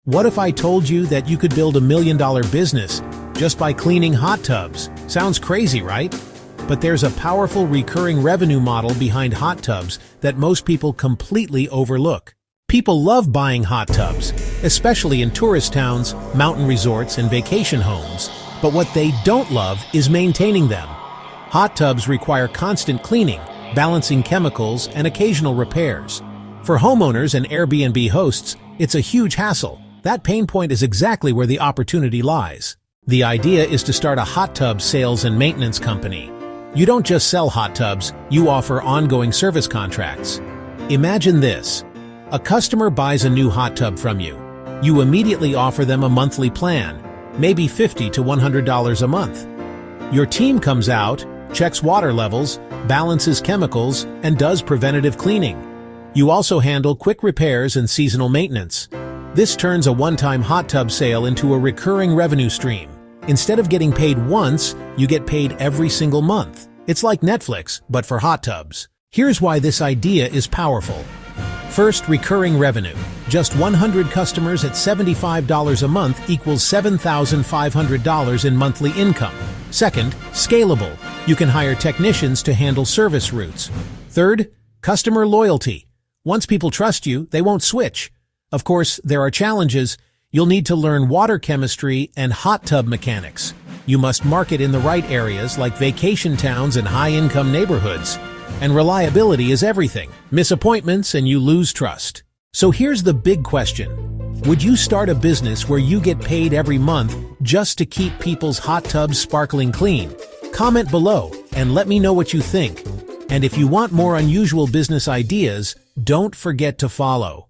What if I told you that you could build $1 million business just by cleaning hot tubs? Sounds crazy, right? But there's a powerful recurring revenue model behind hot tubs that most people completely overlook. People love buying hot tubs, especially in tourist towns, mountain resorts, and vacation homes. But what they don't love is maintaining them. Hot tubs require constant cleaning, balancing chemicals, and occasional repairs. For homeowners and Airbnb hosts, it's a huge hassle. That pain point is exactly where the opportunity lies. The idea is to start a hot tub sales and maintenance company. You don't just sell hot tubs, you offer ongoing service contracts. Imagine this. A customer buys a new hot tub from you. You immediately offer them a monthly plan, maybe $50 to $100 a month. Your team comes out, checks water levels, balances chemicals, and does preventative cleaning. You also handle quick repairs and seasonal maintenance. This turns a one-time hot tub sale into a recurring revenue stream. Instead of getting paid once, you get paid every single month. It's like Netflix, but for hot tubs. Here's why this idea is powerful. First, recurring revenue. Just 100 customers at $75 a month equals $7,500 in monthly income. Second, scalable. You can hire technicians to handle service routes. Third, customer loyalty. Once people trust you, they won't switch. Of course, there are challenges. You'll need to learn water chemistry and hot tub mechanics. You must market in the right areas like vacation towns and high-income neighborhoods. And reliability is everything. Miss appointments and you lose trust. So here's the big question. Would you start a business where you get paid every month just to keep people's hot tubs sparkling clean? Comment below and let me know what you think. And if you want more unusual business ideas, don't forget to follow.